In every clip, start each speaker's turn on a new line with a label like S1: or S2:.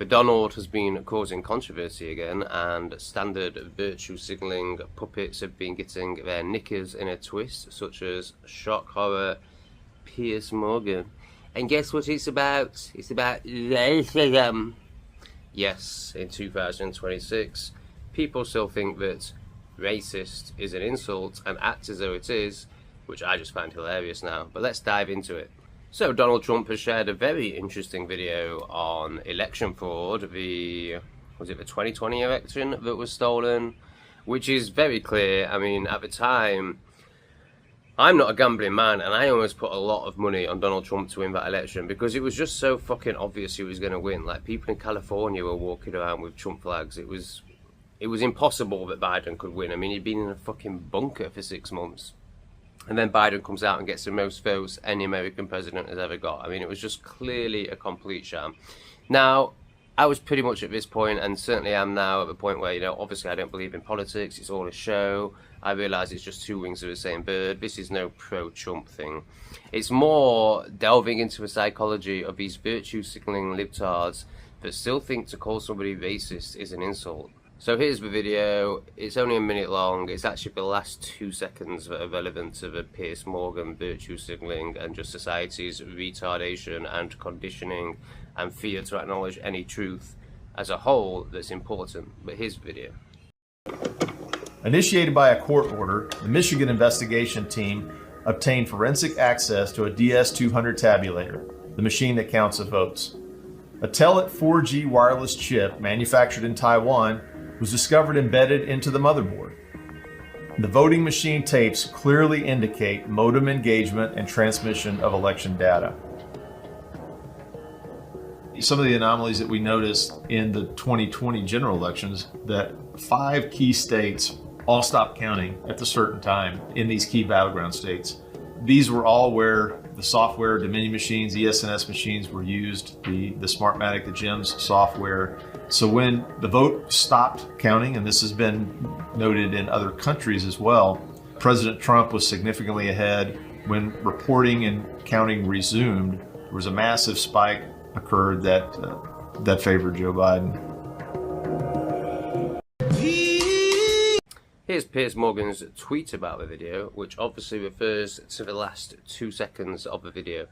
S1: But Donald has been causing controversy again, and standard virtue signalling puppets have been getting their knickers in a twist, such as shock horror Piers Morgan. And guess what it's about? It's about racism. Yes, in 2026, people still think that racist is an insult and act as though it is, which I just find hilarious now. But let's dive into it. So Donald Trump has shared a very interesting video on election fraud, was it the 2020 election that was stolen, which is very clear. I mean, at the time, I'm not a gambling man, and I almost put a lot of money on Donald Trump to win that election because it was just so fucking obvious he was going to win. Like, people in California were walking around with Trump flags. It was impossible that Biden could win. I mean, he'd been in a fucking bunker for 6 months. And then Biden comes out and gets the most votes any American president has ever got. I mean, it was just clearly a complete sham. Now, I was pretty much at this point, and certainly am now, at the point where, you know, obviously I don't believe in politics. It's all a show. I realise it's just two wings of the same bird. This is no pro-Trump thing. It's more delving into the psychology of these virtue-signalling libtards that still think to call somebody racist is an insult. So here's the video. It's only a minute long. It's actually the last 2 seconds that are relevant to the Piers Morgan virtue signalling and just society's retardation and conditioning and fear to acknowledge any truth as a whole that's important. But here's the video.
S2: Initiated by a court order, the Michigan investigation team obtained forensic access to a DS200 tabulator, the machine that counts the votes. A Telit 4G wireless chip manufactured in Taiwan was discovered embedded into the motherboard. The voting machine tapes clearly indicate modem engagement and transmission of election data. Some of the anomalies that we noticed in the 2020 general elections, that 5 key states all stopped counting at a certain time in these key battleground states. These were all where the software, Dominion machines, ES&S machines were used, the Smartmatic, the GEMS software. So when the vote stopped counting, and this has been noted in other countries as well, President Trump was significantly ahead. When reporting and counting resumed, there was a massive spike occurred that favored Joe Biden.
S1: Here's Piers Morgan's tweet about the video, which obviously refers to the last 2 seconds of the video.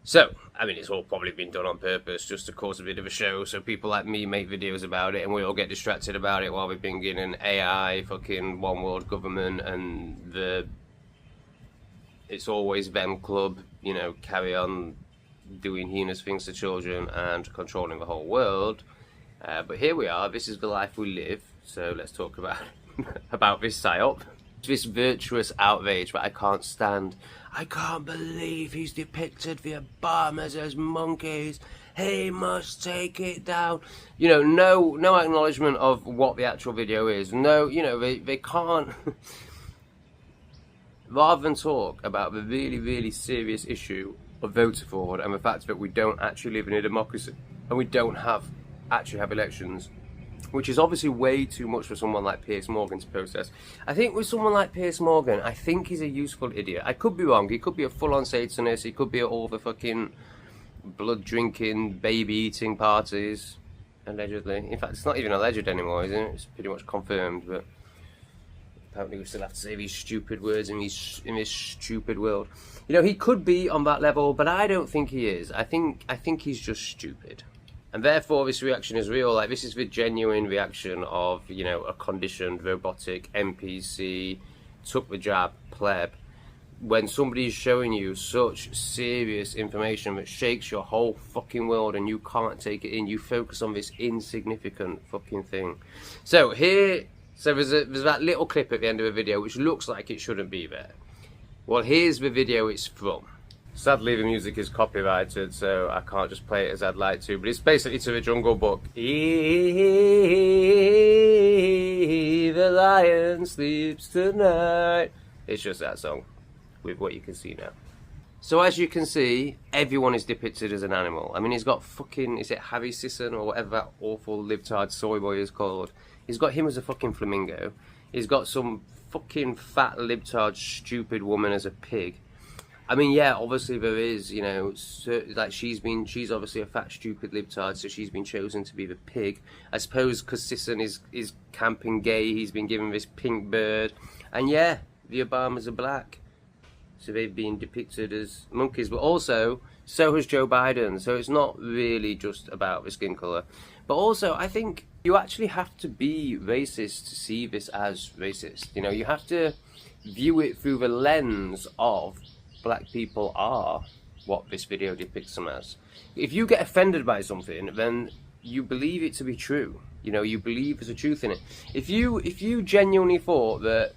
S1: So, I mean, it's all probably been done on purpose just to cause a bit of a show, so people like me make videos about it and we all get distracted about it while we bring in an AI, fucking one world government, and the it's always them club, you know, carry on doing heinous things to children and controlling the whole world. But here we are, this is the life we live, so let's talk about about this psyop. This virtuous outrage that I can't stand. I can't believe he's depicted the Obamas as monkeys. He must take it down. You know, no acknowledgement of what the actual video is. No, you know, they can't. Rather than talk about the really, really serious issue of voter fraud and the fact that we don't actually live in a democracy and we don't actually have elections, which is obviously way too much for someone like Piers Morgan to process. I think with someone like Piers Morgan, I think he's a useful idiot. I could be wrong. He could be a full-on Satanist. He could be at all the fucking blood-drinking, baby-eating parties, allegedly. In fact, it's not even alleged anymore, is it? It's pretty much confirmed, but apparently we still have to say these stupid words in this stupid world. You know, he could be on that level, but I don't think he is. I think he's just stupid. And therefore this reaction is real. Like, this is the genuine reaction of, you know, a conditioned, robotic NPC, took the jab, pleb. When somebody's showing you such serious information that shakes your whole fucking world and you can't take it in, you focus on this insignificant fucking thing. So there's that little clip at the end of the video which looks like it shouldn't be there. Well, here's the video it's from. Sadly, the music is copyrighted, so I can't just play it as I'd like to, but it's basically to the Jungle Book. The lion sleeps tonight. It's just that song, with what you can see now. So as you can see, everyone is depicted as an animal. I mean, he's got fucking, is it Harry Sisson or whatever that awful libtard soy boy is called? He's got him as a fucking flamingo. He's got some fucking fat libtard stupid woman as a pig. I mean, yeah, obviously there is, you know, like she's obviously a fat, stupid libtard, so she's been chosen to be the pig. I suppose because Sisson is camping gay, he's been given this pink bird. And yeah, the Obamas are black, so they've been depicted as monkeys. But also, so has Joe Biden, so it's not really just about the skin colour. But also, I think you actually have to be racist to see this as racist. You know, you have to view it through the lens of black people are what this video depicts them as. If you get offended by something, then you believe it to be true. You know, you believe there's a truth in it. If you genuinely thought that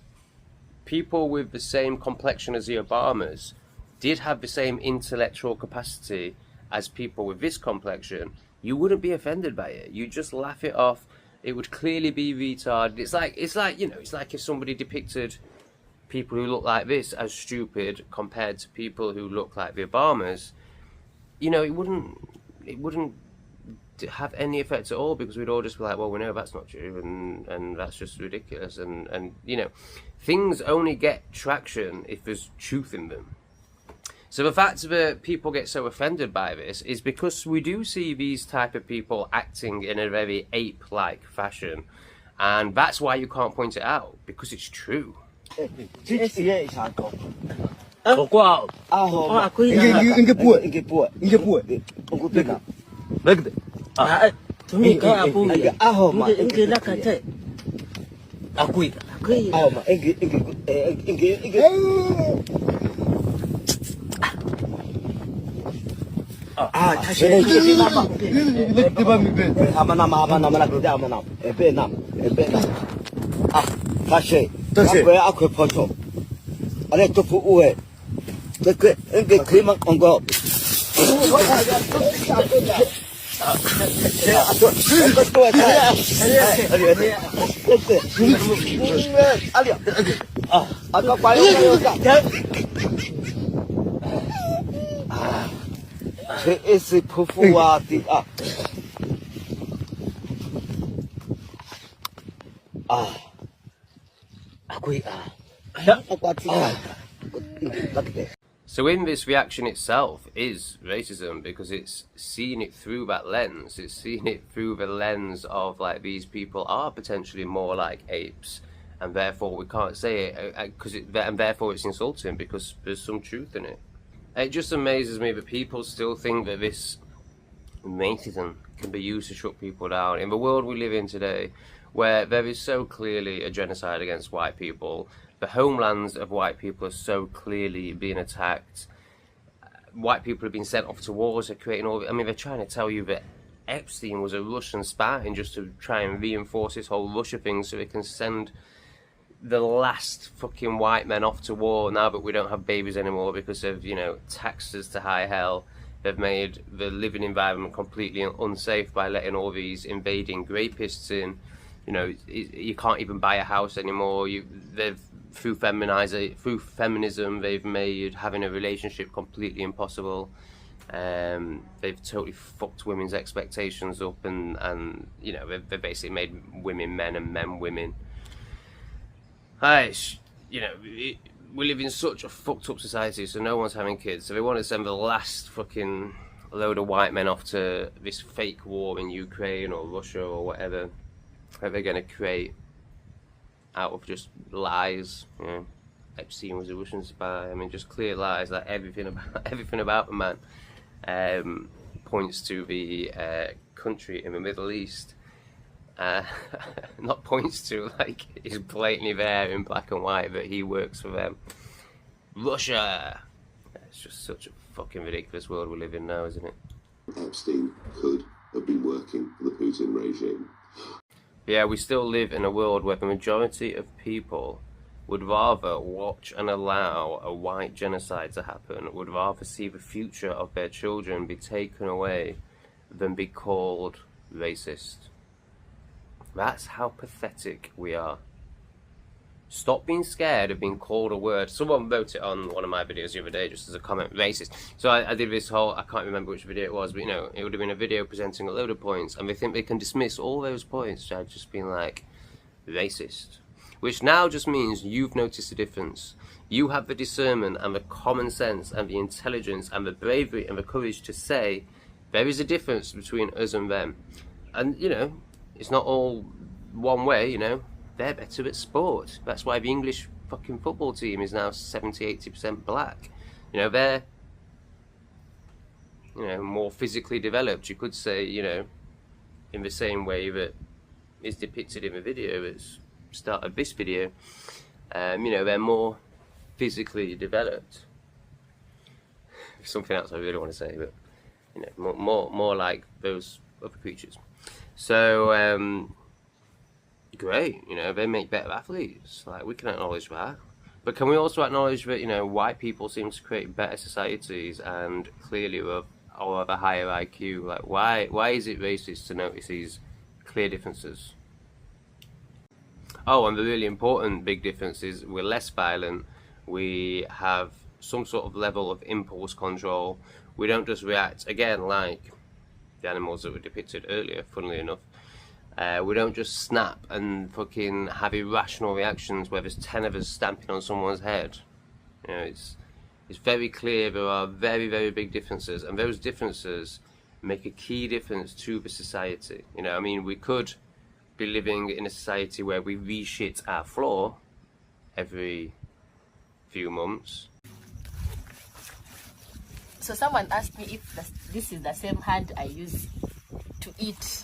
S1: people with the same complexion as the Obamas did have the same intellectual capacity as people with this complexion, you wouldn't be offended by it. You just laugh it off. It would clearly be retarded. It's like you know, it's like if somebody depicted people who look like this as stupid compared to people who look like the Obamas. You know, it wouldn't have any effect at all, because we'd all just be like, well, we know that's not true, and that's just ridiculous, and you know, things only get traction if there's truth in them. So the fact that people get so offended by this is because we do see these type of people acting in a very ape-like fashion, and that's why you can't point it out, because it's true. So in this reaction itself is racism, because it's seeing it through that lens. It's seeing it through the lens of, like, these people are potentially more like apes, and therefore we can't say it, and therefore it's insulting because there's some truth in it. It just amazes me that people still think that this racism can be used to shut people down. In the world we live in today, where there is so clearly a genocide against white people, the homelands of white people are so clearly being attacked. White people have been sent off to wars. They're creating all. I mean, they're trying to tell you that Epstein was a Russian spy, just to try and reinforce this whole Russia thing, so they can send the last fucking white men off to war now that we don't have babies anymore because of, you know, taxes to high hell. They've made the living environment completely unsafe by letting all these invading rapists in. You know, you can't even buy a house anymore. Through feminism, they've made having a relationship completely impossible. They've totally fucked women's expectations up, and you know, they've basically made women men and men women. You know, we live in such a fucked up society, so no one's having kids. So they want to send the last fucking load of white men off to this fake war in Ukraine or Russia or whatever that they're going to create out of just lies. You know, Epstein was a Russian spy. I mean, just clear lies. Like everything about the man points to the country in the Middle East. Not points to, like, it's blatantly there in black and white that he works for them. Russia. It's just such a fucking ridiculous world we live in now, isn't it?
S3: Epstein could have been working for the Putin regime.
S1: Yeah, we still live in a world where the majority of people would rather watch and allow a white genocide to happen, would rather see the future of their children be taken away than be called racist. That's how pathetic we are. Stop being scared of being called a word. Someone wrote it on one of my videos the other day just as a comment, racist. So I did this whole, I can't remember which video it was, but you know, it would have been a video presenting a load of points, and they think they can dismiss all those points by just being like, racist. which now just means you've noticed the difference. You have the discernment and the common sense and the intelligence and the bravery and the courage to say there is a difference between us and them. And, you know, it's not all one way, you know. They're better at sport. That's why the English fucking football team is now 70-80% black. You know, they're, you know, more physically developed, you could say, you know, in the same way that is depicted in the video at the start of this video. You know, they're more physically developed. Something else I really want to say, but, you know, more like those other creatures. So, great, you know, they make better athletes. Like, we can acknowledge that. But can we also acknowledge that, you know, white people seem to create better societies and clearly have a higher IQ? Like, why is it racist to notice these clear differences? Oh, and the really important big difference is we're less violent. We have some sort of level of impulse control. We don't just react, again, like the animals that were depicted earlier, funnily enough. We don't just snap and fucking have irrational reactions where there's 10 of us stamping on someone's head. You know, it's very clear there are very, very big differences, and those differences make a key difference to the society. You know, I mean, we could be living in a society where we reshit our floor every few months.
S4: So someone asked me if this is the same hand I use to eat.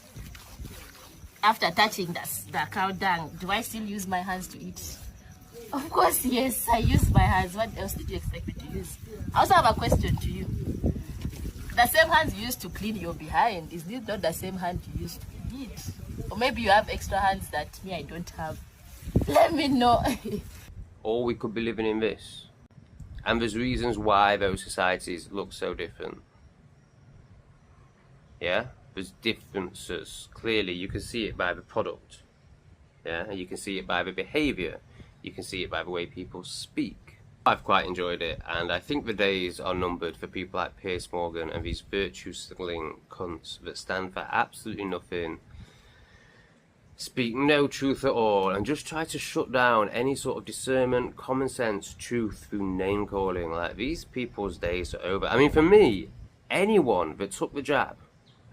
S4: After touching the cow dung, do I still use my hands to eat? Of course, yes, I use my hands. What else did you expect me to use? I also have a question to you. The same hands you use to clean your behind, is this not the same hand you use to eat? Or maybe you have extra hands that me I don't have. Let me know.
S1: Or we could be living in this. And there's reasons why those societies look so different. Yeah? There's differences. Clearly, you can see it by the product. Yeah? You can see it by the behaviour. You can see it by the way people speak. I've quite enjoyed it, and I think the days are numbered for people like Piers Morgan and these virtue-signaling cunts that stand for absolutely nothing, speak no truth at all, and just try to shut down any sort of discernment, common sense, truth through name calling. Like, these people's days are over. I mean, for me, anyone that took the jab,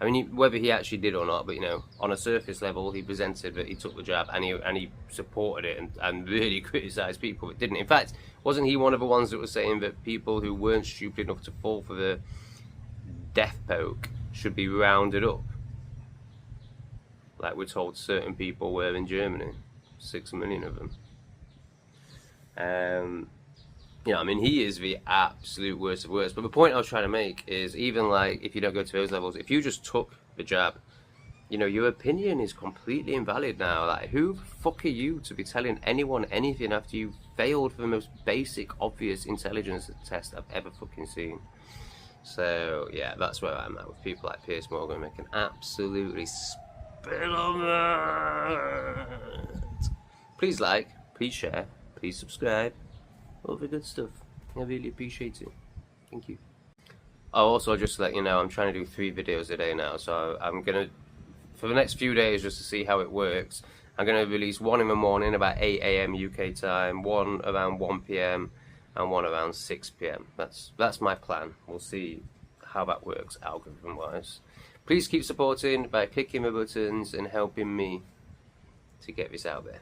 S1: I mean, whether he actually did or not, but, you know, on a surface level, he presented that he took the jab and he supported it and really criticised people that didn't. In fact, wasn't he one of the ones that was saying that people who weren't stupid enough to fall for the death poke should be rounded up? Like we're told certain people were in Germany, 6 million of them. You know, I mean, he is the absolute worst of worst. But the point I was trying to make is, even like, if you don't go to those levels, if you just took the jab, you know, your opinion is completely invalid now. Like, who the fuck are you to be telling anyone anything after you failed for the most basic, obvious intelligence test I've ever fucking seen? So, yeah, that's where I'm at with people like Piers Morgan making absolutely spill on that. Please like, please share, please subscribe. All the good stuff. I really appreciate it. Thank you. Oh, also, just to let you know, I'm trying to do 3 videos a day now, so I'm gonna, for the next few days, just to see how it works, I'm gonna release one in the morning about 8 AM UK time, one around 1 PM, and one around 6 PM. That's my plan. We'll see how that works algorithm-wise. Please keep supporting by clicking the buttons and helping me to get this out there.